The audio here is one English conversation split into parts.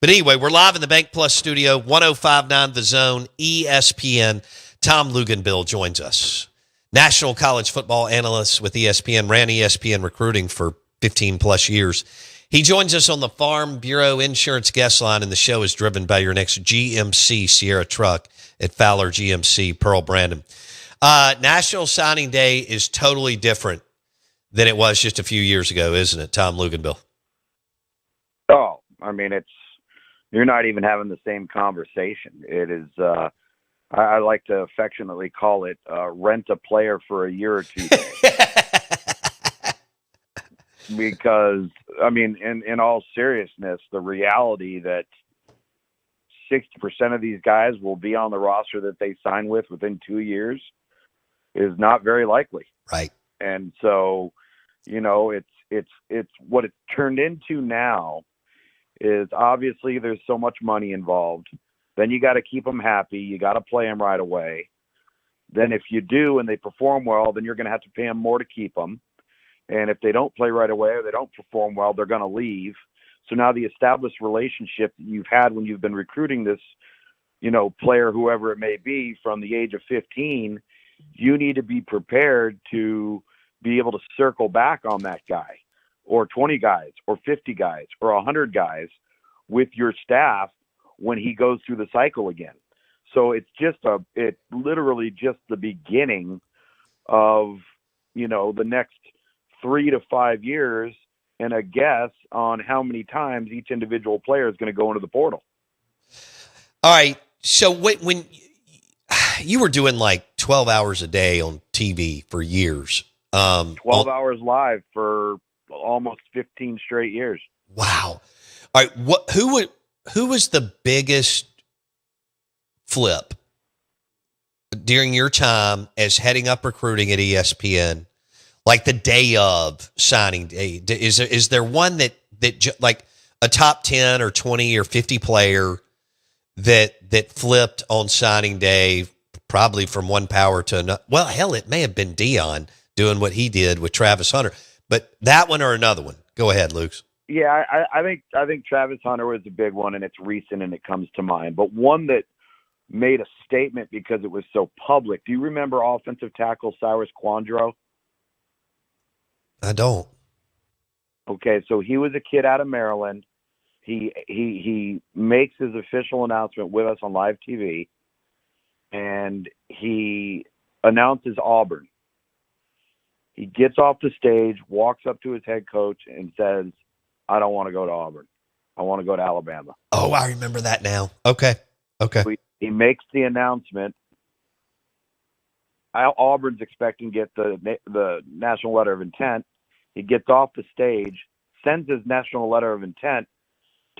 But anyway, we're live in the Bank Plus studio, 105.9 The Zone, ESPN. Tom Luginbill joins us. National college football analyst with ESPN, ran ESPN recruiting for 15-plus years. He joins us on the Farm Bureau Insurance guest line, and the show is driven by your next GMC Sierra truck at Fowler GMC, Pearl Brandon. National Signing Day is totally different than it was just a few years ago, isn't it, Tom Luginbill? Oh, I mean, you're not even having the same conversation. It is, I like to affectionately call it rent a player for a year or two. Because, I mean, in all seriousness, the reality that 60% of these guys will be on the roster that they sign with within 2 years is not very likely. Right. And so, you know, it's what it's turned into now is obviously there's so much money involved. Then you got to keep them happy. You got to play them right away. Then if you do and they perform well, then you're going to have to pay them more to keep them. And if they don't play right away or they don't perform well, they're going to leave. So now the established relationship that you've had when you've been recruiting this, you know, player, whoever it may be, from the age of 15, you need to be prepared to be able to circle back on that guy, or 20 guys, or 50 guys, or 100 guys with your staff when he goes through the cycle again. So it's literally just the beginning of, you know, the next 3 to 5 years, and a guess on how many times each individual player is going to go into the portal. All right. So when you were doing like 12 hours a day on TV for years, 12 hours live for almost 15 straight years. Wow. All right. Who was the biggest flip during your time as heading up recruiting at ESPN? Like the day of signing day, is there one that like a top 10 or 20 or 50 player that flipped on signing day, probably from one power to another? Well, hell, it may have been Dion doing what he did with Travis Hunter, but that one or another one. Go ahead, Luke. Yeah, I think Travis Hunter was a big one, and it's recent and it comes to mind. But one that made a statement because it was so public. Do you remember offensive tackle Cyrus Quandro? I don't. Okay, so he was a kid out of Maryland. He makes his official announcement with us on live TV, and he announces Auburn. He gets off the stage, walks up to his head coach, and says, "I don't want to go to Auburn. I want to go to Alabama." Oh, I remember that now. Okay. So he makes the announcement. Auburn's expecting to get the national letter of intent. He gets off the stage, sends his national letter of intent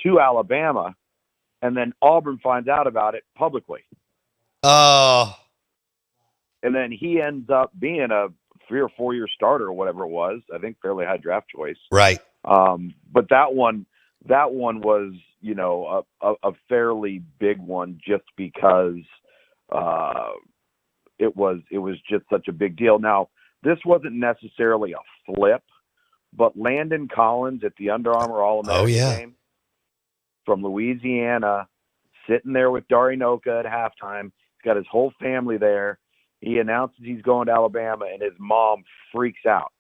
to Alabama, and then Auburn finds out about it publicly. Oh. And then he ends up being a 3 or 4 year starter or whatever it was. I think fairly high draft choice. Right. But that one was, you know, a fairly big one just because it was just such a big deal. Now, this wasn't necessarily a flip, but Landon Collins at the Under Armour All-American game from Louisiana, sitting there with Darinoka at halftime. He's got his whole family there. He announces he's going to Alabama, and his mom freaks out.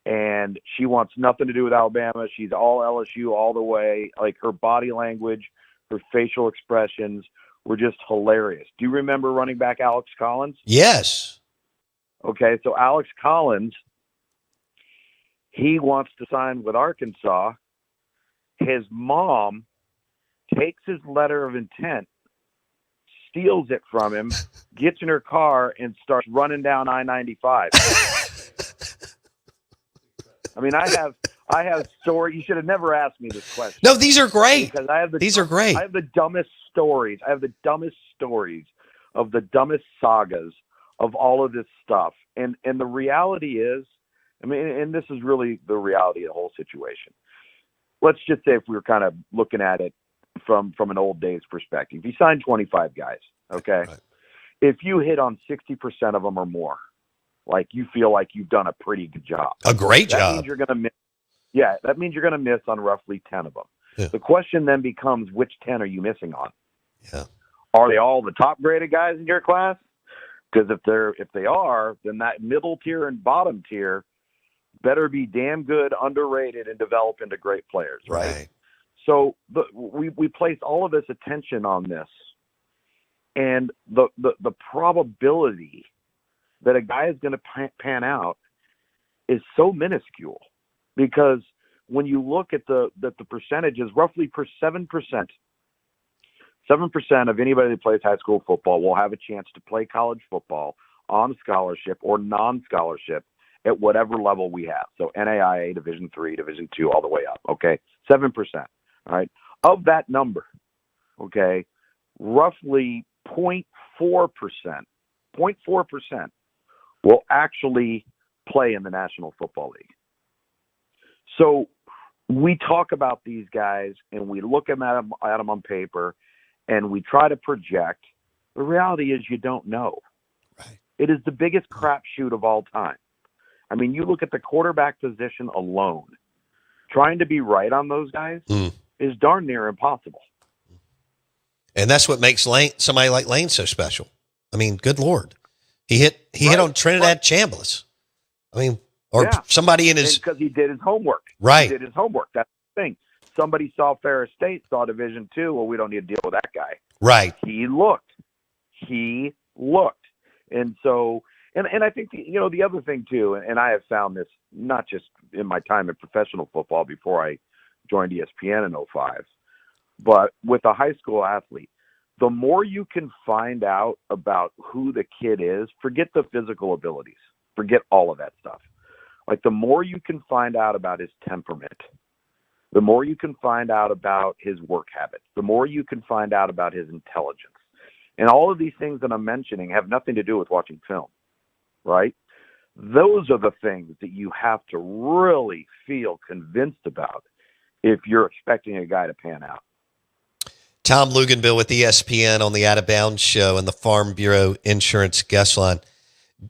And she wants nothing to do with Alabama. She's all LSU all the way. Like, her body language, her facial expressions were just hilarious. Do you remember running back Alex Collins? Yes. Okay, so Alex Collins, he wants to sign with Arkansas. His mom takes his letter of intent, steals it from him, gets in her car, and starts running down I-95. I mean, I have stories. You should have never asked me this question. No, these are great. Because these are great. I have the dumbest stories. I have the dumbest stories of the dumbest sagas of all of this stuff. And the reality is, I mean, and this is really the reality of the whole situation. Let's just say if we were kind of looking at it from an old days perspective, you sign 25 guys, okay? Right. If you hit on 60% of them or more, like you feel like you've done a pretty good job. A great job. That means you're going to miss. Yeah, that means you're going to miss on roughly 10 of them. Yeah. The question then becomes, which 10 are you missing on? Yeah. Are they all the top graded guys in your class? Because if they are, then that middle tier and bottom tier better be damn good, underrated, and develop into great players, right? So we place all of this attention on this, and the probability that a guy is going to pan out is so minuscule, because when you look at the percentages, roughly 7% of anybody that plays high school football will have a chance to play college football on scholarship or non-scholarship at whatever level we have. So NAIA, Division III, Division II, all the way up. Okay, 7%. All right. Of that number, okay, roughly 0.4% will actually play in the National Football League. So we talk about these guys and we look at them on paper and we try to project. The reality is you don't know. Right. It is the biggest crapshoot of all time. I mean, you look at the quarterback position alone, trying to be right on those guys is darn near impossible. And that's what makes somebody like Lane so special. I mean, good Lord. He hit on Trinidad Chambliss. I mean, or somebody in his... Because he did his homework. Right. He did his homework. That's the thing. Somebody saw Ferris State, saw Division II. Well, we don't need to deal with that guy. Right. He looked. And so... And I think, the other thing, too, and I have found this not just in my time in professional football before I joined ESPN in 2005, but with a high school athlete, the more you can find out about who the kid is, forget the physical abilities, forget all of that stuff. Like, the more you can find out about his temperament, the more you can find out about his work habits, the more you can find out about his intelligence. And all of these things that I'm mentioning have nothing to do with watching film. Right? Those are the things that you have to really feel convinced about if you're expecting a guy to pan out. Tom Luginbill with ESPN on the Out of Bounds show and the Farm Bureau Insurance guest line.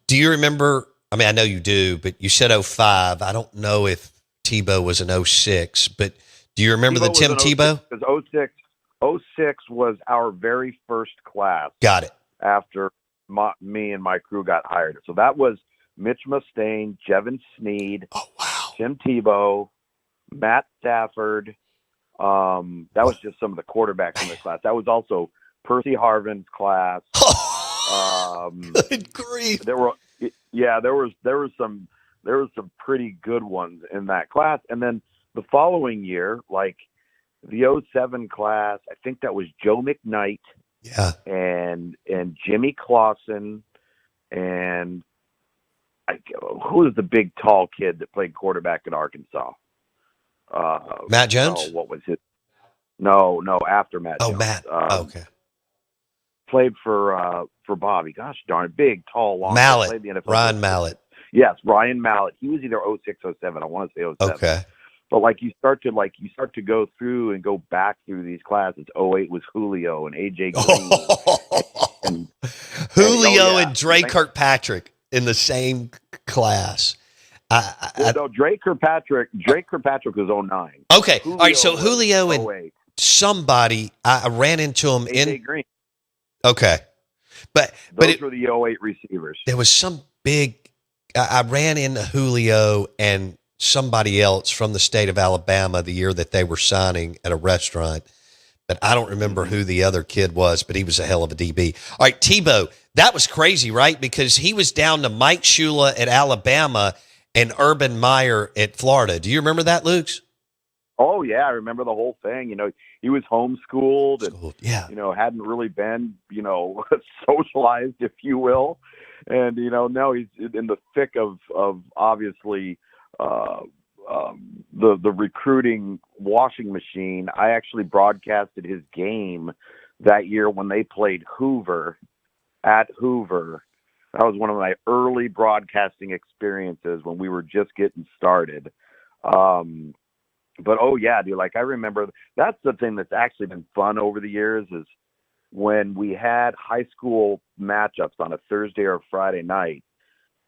Do you remember, I mean, I know you do, but you said 2005. I don't know if Tebow was an 2006, but do you remember the Tim Tebow? Because 2006 was our very first class. Got it. After me and my crew got hired. So that was Mitch Mustaine, Jevin Sneed, Tim Tebow, Matt Stafford. That was just some of the quarterbacks in the class. That was also Percy Harvin's class. Good grief. There were some pretty good ones in that class. And then the following year, like the 2007 class, I think that was Joe McKnight. Yeah. And Jimmy Clausen, and who was the big tall kid that played quarterback at Arkansas? Matt Jones? What was it? No, after Matt Jones. Matt. Okay. Played for Bobby. Gosh darn, big, tall, long. Mallet. Played the NFL. Ryan Mallet. Yes, Ryan Mallet. He was either 06, 07. I want to say 07. Okay. But you start to go through and go back through these classes. 08 was Julio and AJ Green. Julio and Dre Kirkpatrick in the same class. Dre Kirkpatrick was 09. Okay. Julio, all right. So Julio and 08. Somebody, I ran into him AJ Green. Okay. But those were the 08 receivers. There was some big, I ran into Julio and somebody else from the state of Alabama the year that they were signing at a restaurant, but I don't remember who the other kid was, but he was a hell of a DB. All right, Tebow, that was crazy, right? Because he was down to Mike Shula at Alabama and Urban Meyer at Florida. Do you remember that, Luke's? Oh, yeah, I remember the whole thing. He was homeschooled and, hadn't really been, socialized, if you will. And, now he's in the thick of obviously the recruiting washing machine. I actually broadcasted his game that year when they played Hoover at Hoover. That was one of my early broadcasting experiences when we were just getting started. But oh yeah, dude, I remember that's the thing that's actually been fun over the years is when we had high school matchups on a Thursday or Friday night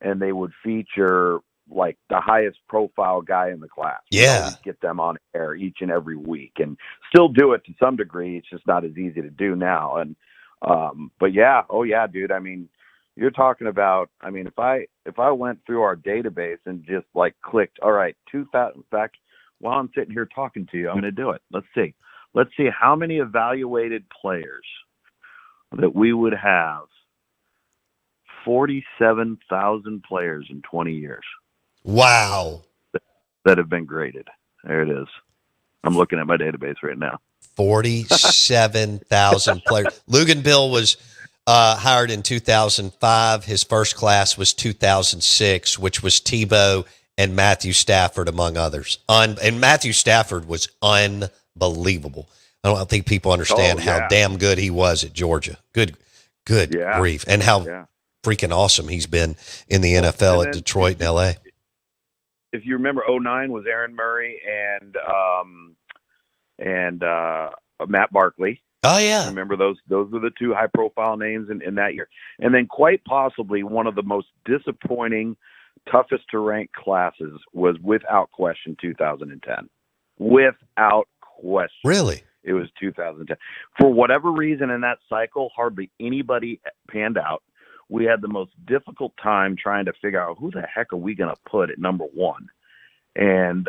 and they would feature like the highest profile guy in the class. We Yeah. always get them on air each and every week, and still do it to some degree. It's just not as easy to do now. And but yeah, oh yeah, dude. I mean, you're talking about. I mean, if I went through our database and just like clicked, all right, 2000. In fact, while I'm sitting here talking to you, I'm going to do it. Let's see how many evaluated players that we would have. 47,000 players in 20 years. Wow. That have been graded. There it is. I'm looking at my database right now. 47,000 players. Luginbill was hired in 2005. His first class was 2006, which was Tebow and Matthew Stafford, among others. And Matthew Stafford was unbelievable. I don't think people understand how damn good he was at Georgia. Good grief. And how freaking awesome he's been in the NFL at Detroit and LA. If you remember, 2009 was Aaron Murray and Matt Barkley. Oh yeah, remember those were the two high profile names in that year. And then quite possibly one of the most disappointing, toughest to rank classes was without question 2010. Without question. Really? It was 2010. For whatever reason in that cycle, hardly anybody panned out. We had the most difficult time trying to figure out who the heck are we going to put at number one. And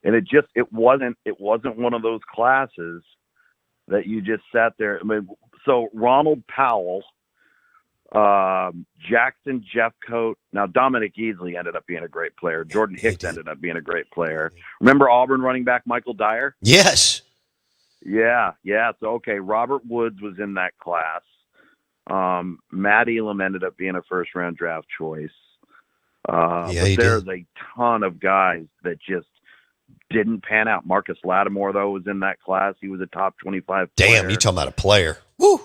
it wasn't one of those classes that you just sat there. I mean, so Ronald Powell, Jackson Jeffcoat. Now Dominic Easley ended up being a great player. Jordan Hicks ended up being a great player. Remember Auburn running back Michael Dyer? Yes. Yeah. So okay, Robert Woods was in that class. Matt Elam ended up being a first round draft choice. But there's a ton of guys that just didn't pan out. Marcus Lattimore, though, was in that class. He was a top 25 player. Damn, you talking about a player. Woo!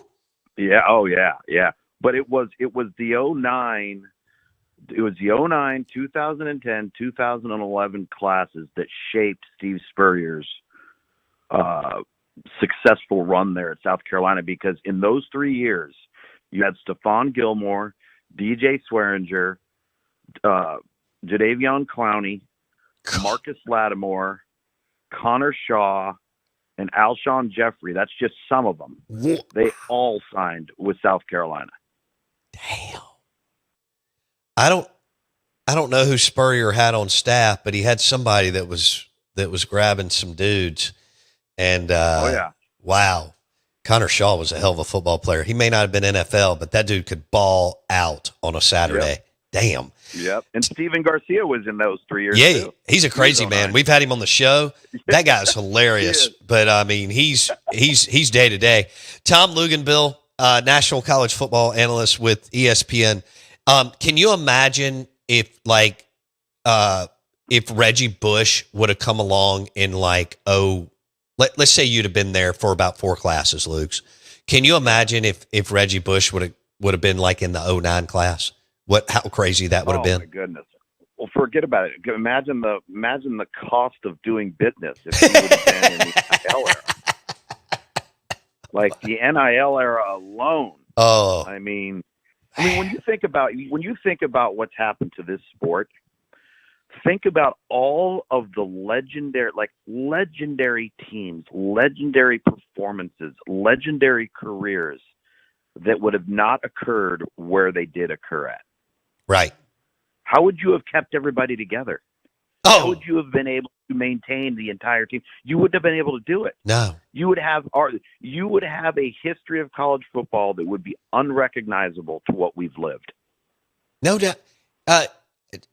Yeah, oh yeah. But it was the 2009, 2010, 2011 classes that shaped Steve Spurrier's successful run there at South Carolina, because in those 3 years, you had Stephon Gilmore, DJ Swearinger, Jadeveon Clowney, Marcus Lattimore, Connor Shaw, and Alshon Jeffrey. That's just some of them. They all signed with South Carolina. Damn. I don't know who Spurrier had on staff, but he had somebody that was grabbing some dudes. And wow. Connor Shaw was a hell of a football player. He may not have been NFL, but that dude could ball out on a Saturday. Yep. Damn. Yep. And Steven Garcia was in those 3 years. Yeah, too. He's a crazy man. We've had him on the show. That guy's hilarious. But I mean, he's day to day. Tom Luginbill, national college football analyst with ESPN. Can you imagine if Reggie Bush would have come along in let's say you'd have been there for about 4 classes, Luke's. Can you imagine if Reggie Bush would have been like in the 2009 class? How crazy that would have been. Oh my goodness. Well, forget about it. Imagine the cost of doing business if he would have been in the NIL era. Like the NIL era alone. Oh. I mean when you think about what's happened to this sport, think about all of the legendary teams, legendary performances, legendary careers that would have not occurred where they did occur at. Right. How would you have kept everybody together? Oh. How would you have been able to maintain the entire team? You wouldn't have been able to do it. No. You would have a history of college football that would be unrecognizable to what we've lived. No doubt.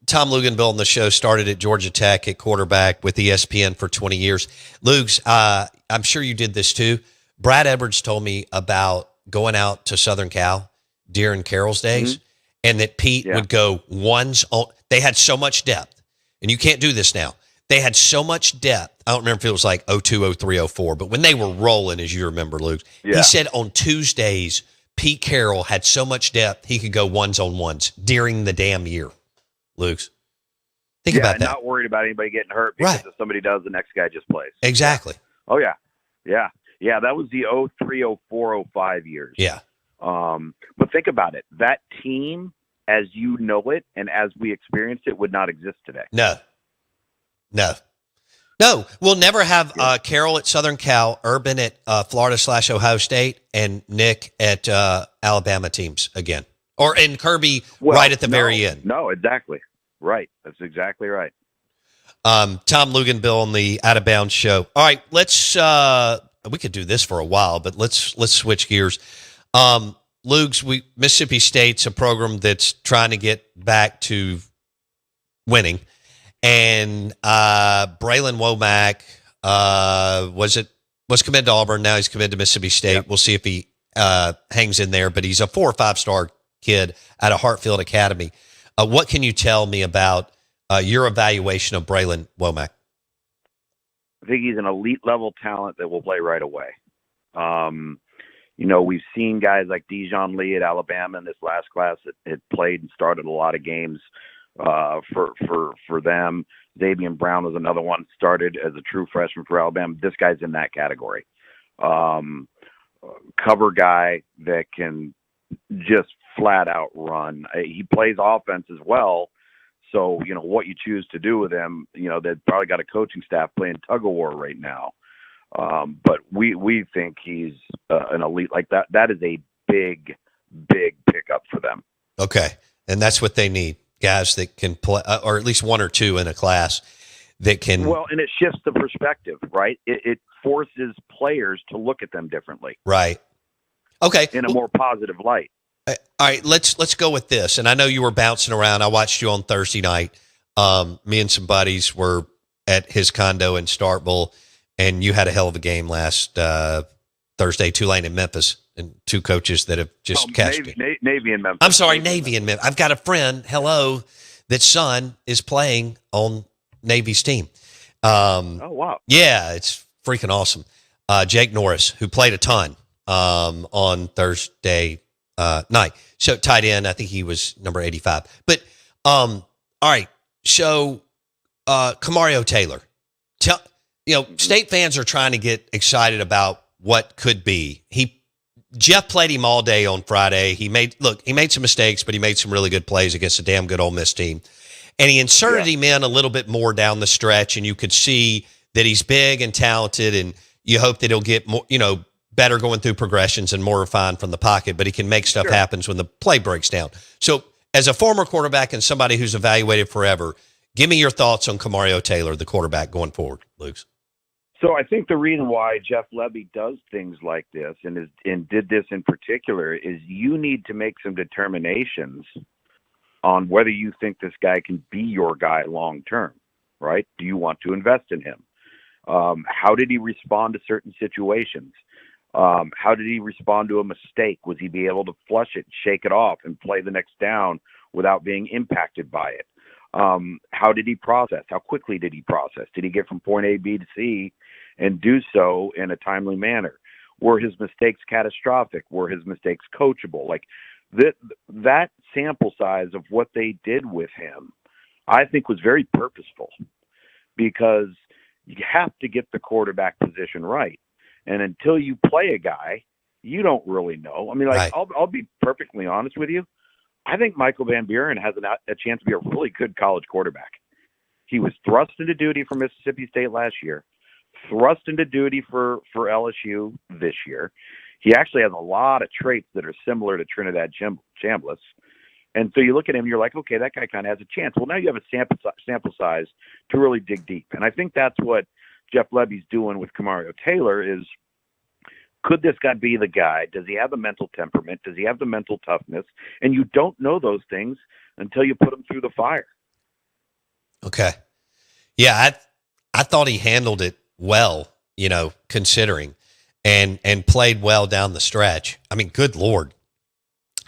Tom Luginbill on the show started at Georgia Tech at quarterback with ESPN for 20 years. Lugs, I'm sure you did this too. Brad Edwards told me about going out to Southern Cal during Carroll's days, and that Pete would go ones on. They had so much depth, and you can't do this now. They had so much depth. I don't remember if it was like 02, 03, 04, but when they were rolling, as you remember, Luke, he said on Tuesdays, Pete Carroll had so much depth, he could go ones on ones during the damn year. Luke's. Think about that. Not worried about anybody getting hurt because if somebody does, the next guy just plays. Exactly. Oh, yeah. That was the 03, 04, 05 years. Yeah. But think about it. That team as you know it and as we experienced it would not exist today. No. We'll never have Carol at Southern Cal, Urban at Florida/Ohio State, and Nick at Alabama teams again. Or in Kirby right at the very end. No, exactly. Right. That's exactly right. Tom Luginbill on the Out of Bounds show. All right, let's we could do this for a while, but let's switch gears. Lugs, Mississippi State's a program that's trying to get back to winning. And Bralan Womack was committed to Auburn. Now he's committed to Mississippi State. Yep. We'll see if he hangs in there. But he's a 4 or 5-star kid out of Hartfield Academy. What can you tell me about your evaluation of Bralan Womack? I think he's an elite level talent that will play right away. We've seen guys like Dijon Lee at Alabama in this last class that had played and started a lot of games for them. Xavier Brown was another one, started as a true freshman for Alabama. This guy's in that category. Cover guy that can just flat out run. He plays offense as well. So, what you choose to do with him, they've probably got a coaching staff playing tug of war right now. But we think he's an elite like that. That is a big pickup for them. Okay. And that's what they need. Guys that can play, or at least one or two in a class that can. Well, and it shifts the perspective, right? It forces players to look at them differently. Right. Okay. In a more positive light. All right, let's go with this. And I know you were bouncing around. I watched you on Thursday night. Me and some buddies were at his condo in Starkville, and you had a hell of a game last Thursday, Tulane and Memphis, and two coaches that have just cashed it. Navy and Memphis. I'm sorry, Navy and Memphis. I've got a friend, that son is playing on Navy's team. Oh, wow. Yeah, it's freaking awesome. Jake Norris, who played a ton on Thursday night. So tight end, I think he was number 85. But all right, so Kamario Taylor. State fans are trying to get excited about what could be. Jeff played him all day on Friday. He made some mistakes, but he made some really good plays against a damn good Ole Miss team. And he inserted him in a little bit more down the stretch, and you could see that he's big and talented, and you hope that he'll get more, better going through progressions and more refined from the pocket, but he can make stuff happen when the play breaks down. So as a former quarterback and somebody who's evaluated forever, give me your thoughts on Kamario Taylor, the quarterback going forward, Luke. So I think the reason why Jeff Lebby does things like this and did this in particular is you need to make some determinations on whether you think this guy can be your guy long term, right? Do you want to invest in him? How did he respond to certain situations? How did he respond to a mistake? Was he be able to flush it, shake it off, and play the next down without being impacted by it? How did he process? How quickly did he process? Did he get from point A, B to C and do so in a timely manner? Were his mistakes catastrophic? Were his mistakes coachable? Like that sample size of what they did with him, I think was very purposeful because you have to get the quarterback position right. And until you play a guy, you don't really know. I mean, right. I'll be perfectly honest with you. I think Michael Van Buren has a chance to be a really good college quarterback. He was thrust into duty for Mississippi State last year, thrust into duty for LSU this year. He actually has a lot of traits that are similar to Trinidad Chambliss. And so you look at him, you're like, okay, that guy kind of has a chance. Well, now you have a sample size to really dig deep. And I think that's what Jeff Lebby's doing with Kamario Taylor is, could this guy be the guy? Does he have the mental temperament? Does he have the mental toughness? And you don't know those things until you put him through the fire. Okay. Yeah, I thought he handled it well, considering, and played well down the stretch. I mean, good Lord.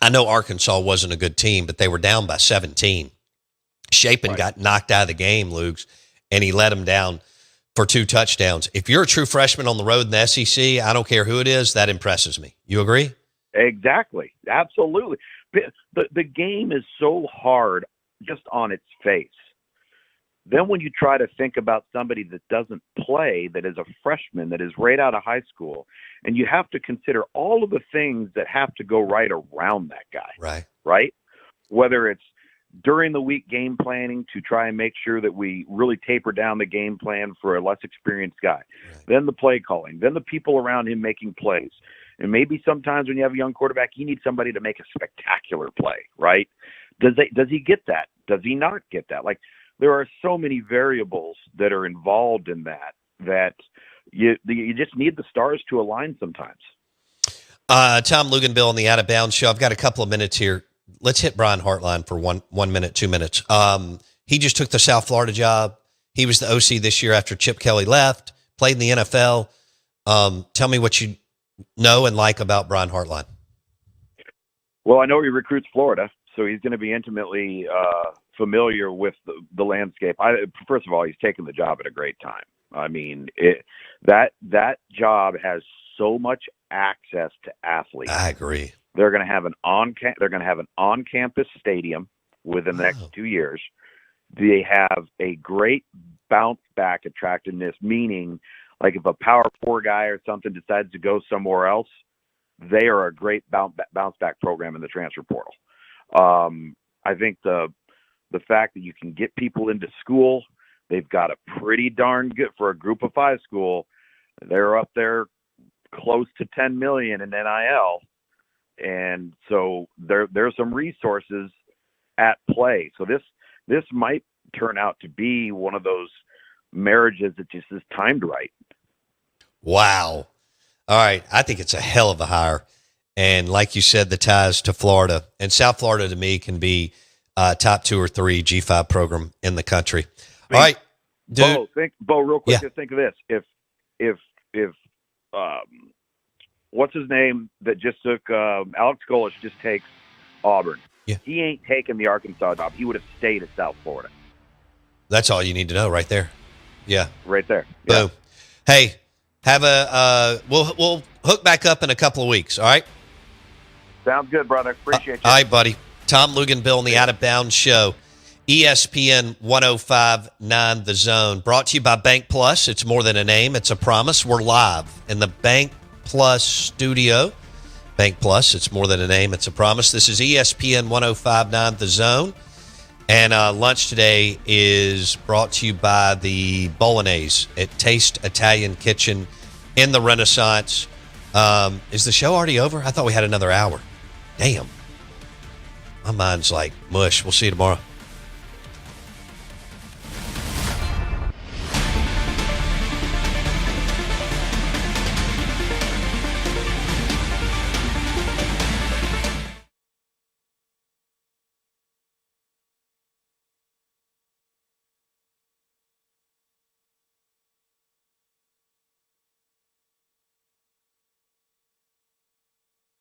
I know Arkansas wasn't a good team, but they were down by 17. Shapen got knocked out of the game, Luke, and he let him down for 2 touchdowns. If you're a true freshman on the road in the SEC, I don't care who it is, that impresses me. You agree? Exactly. Absolutely. The game is so hard just on its face. Then when you try to think about somebody that doesn't play, that is a freshman, that is right out of high school, and you have to consider all of the things that have to go right around that guy. Right. Right? whether it's during the week game planning to try and make sure that we really taper down the game plan for a less experienced guy, then the play calling, then the people around him making plays. And maybe sometimes when you have a young quarterback, you need somebody to make a spectacular play, right? Does he get that? Does he not get that? Like, there are so many variables that are involved in that you just need the stars to align sometimes. Tom Luginbill on the Out of Bounds Show. I've got a couple of minutes here. Let's hit Brian Hartline for 1 minute, 2 minutes. He just took the South Florida job. He was the OC this year after Chip Kelly left, played in the NFL. Tell me what you know and like about Brian Hartline. Well, I know he recruits Florida, so he's going to be intimately familiar with the landscape. First of all, he's taken the job at a great time. I mean, that job has so much access to athletes. I agree. They're going to have an on-campus stadium within the next 2 years. They have a great bounce back attractiveness, meaning like if a Power 4 guy or something decides to go somewhere else, they are a great bounce back program in the transfer portal. I think the fact that you can get people into school, they've got a pretty darn good for a group of 5 school. They're up there close to 10 million in NIL. And so there's some resources at play. So this might turn out to be one of those marriages that just is timed right. Wow. All right. I think it's a hell of a hire. And like you said, the ties to Florida and South Florida to me can be top 2 or 3 G5 program in the country. All right, dude. Bo, real quick, just think of this. If what's his name that just took Alex Golesh just takes Auburn. Yeah. He ain't taking the Arkansas job. He would have stayed at South Florida. That's all you need to know right there. Yeah. Right there. Boom. Yeah. Hey, have we'll hook back up in a couple of weeks, all right? Sounds good, brother. Appreciate you. All right, buddy. Tom Luginbill on the Out of Bounds Show. ESPN 105.9 The Zone. Brought to you by Bank Plus. It's more than a name. It's a promise. We're live in the Bank Plus studio. Bank Plus, it's more than a name. It's a promise. This is ESPN 105.9 The Zone. And lunch today is brought to you by the Bolognese at Taste Italian Kitchen in the Renaissance. Is the show already over? I thought we had another hour. Damn. My mind's like mush. We'll see you tomorrow.